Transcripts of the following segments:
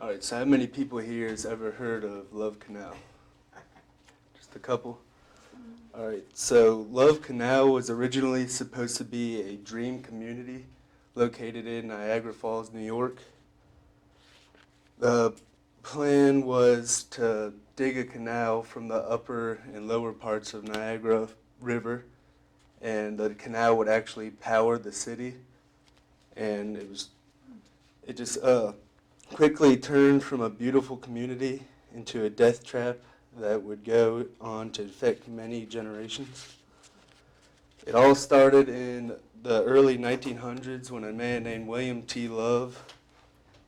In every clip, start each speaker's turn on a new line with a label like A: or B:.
A: All right, so how many people here has ever heard of Love Canal? Just a couple? All right, so Love Canal was originally supposed to be a dream community located in Niagara Falls, New York. The plan was to dig a canal from the upper and lower parts of Niagara River, and the canal would actually power the city. And it just quickly turned from a beautiful community into a death trap that would go on to affect many generations. It all started in the early 1900s when a man named William T. Love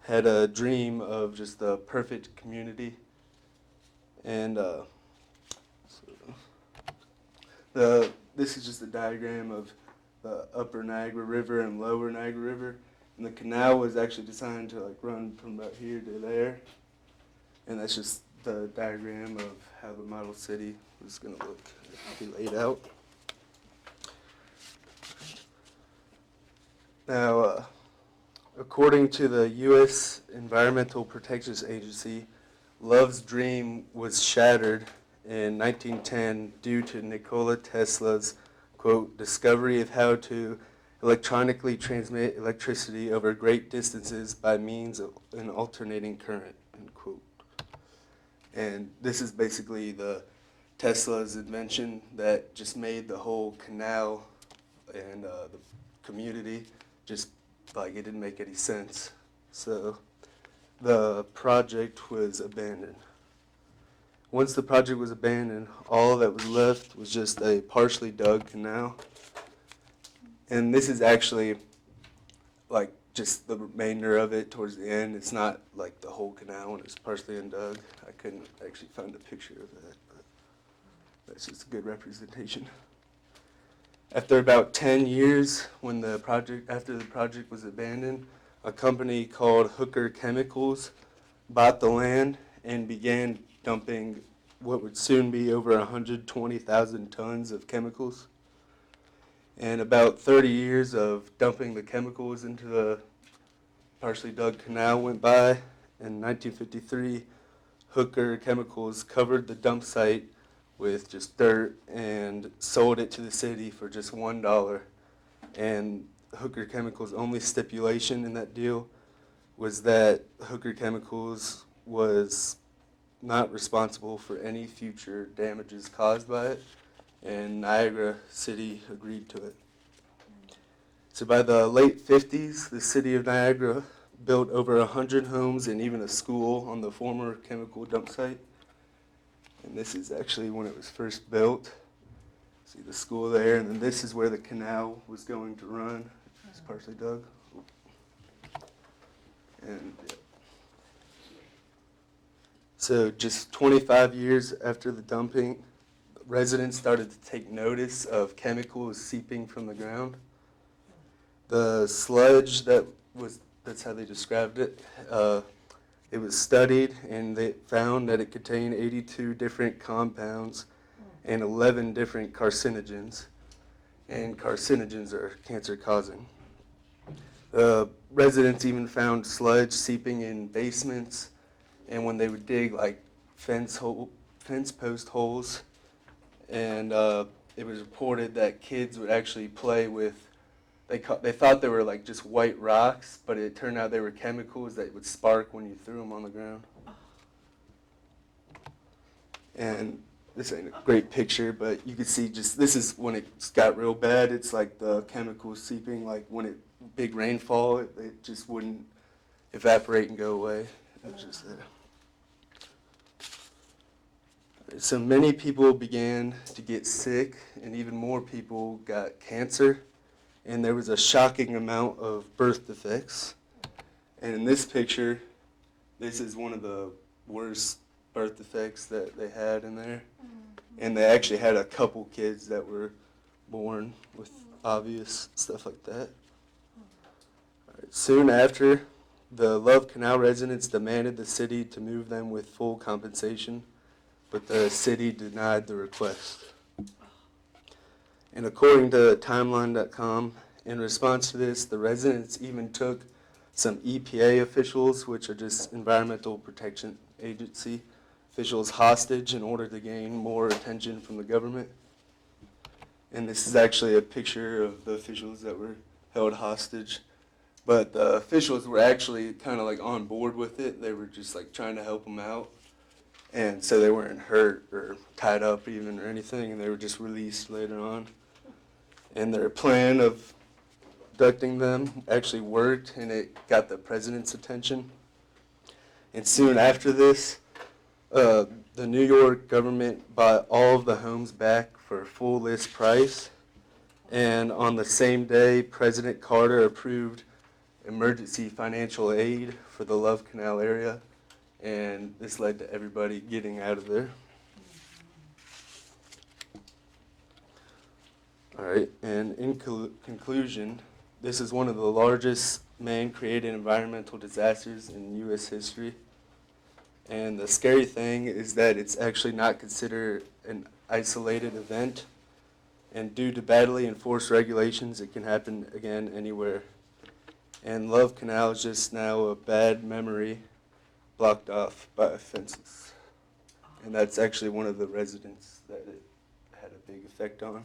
A: had a dream of just the perfect community. And this is just a diagram of the upper Niagara River and lower Niagara River. And the canal was actually designed to run from about here to there. And that's just the diagram of how the model city was going to be laid out. Now, according to the U.S. Environmental Protection Agency, Love's dream was shattered in 1910 due to Nikola Tesla's, quote, discovery of how to electronically transmit electricity over great distances by means of an alternating current, end quote. And this is basically the Tesla's invention that just made the whole canal and the community just it didn't make any sense. So the project was abandoned. Once the project was abandoned, all that was left was just a partially dug canal. And this is actually just the remainder of it towards the end. It's not like the whole canal when it's partially undug. I couldn't actually find a picture of that, but that's just a good representation. After about 10 years, after the project was abandoned, a company called Hooker Chemicals bought the land and began dumping what would soon be over 120,000 tons of chemicals. And about 30 years of dumping the chemicals into the partially dug canal went by. In 1953, Hooker Chemicals covered the dump site with just dirt and sold it to the city for just $1. And Hooker Chemicals' only stipulation in that deal was that Hooker Chemicals was not responsible for any future damages caused by it, and Niagara City agreed to it. So by the late 50s, the city of Niagara built over 100 homes and even a school on the former chemical dump site. And this is actually when it was first built. See the school there, and then this is where the canal was going to run. It's partially dug. And so just 25 years after the dumping, residents started to take notice of chemicals seeping from the ground. The sludge that's how they described it, it was studied, and they found that it contained 82 different compounds and 11 different carcinogens. And carcinogens are cancer-causing. Residents even found sludge seeping in basements, and when they would dig fence post holes, and it was reported that kids would actually play with. They thought they were just white rocks, but it turned out they were chemicals that would spark when you threw them on the ground. And this ain't a great picture, but you can see this is when it got real bad. It's like the chemicals seeping, when big rainfall, it just wouldn't evaporate and go away. It was just there. So many people began to get sick, and even more people got cancer. And there was a shocking amount of birth defects. And in this picture, this is one of the worst birth defects that they had in there. And they actually had a couple kids that were born with obvious stuff like that. All right. Soon after, the Love Canal residents demanded the city to move them with full compensation, but the city denied the request. And according to timeline.com, in response to this, the residents even took some EPA officials, which are just Environmental Protection Agency officials, hostage in order to gain more attention from the government. And this is actually a picture of the officials that were held hostage. But the officials were actually kind of like on board with it. They were just like trying to help them out. And so they weren't hurt or tied up even or anything, and they were just released later on. And their plan of abducting them actually worked, and it got the president's attention. And soon after this, the New York government bought all of the homes back for full list price. And on the same day, President Carter approved emergency financial aid for the Love Canal area. And this led to everybody getting out of there. All right, and in conclusion, this is one of the largest man-created environmental disasters in U.S. history. And the scary thing is that it's actually not considered an isolated event. And due to badly enforced regulations, it can happen again anywhere. And Love Canal is just now a bad memory blocked off by fences. And that's actually one of the residents that it had a big effect on.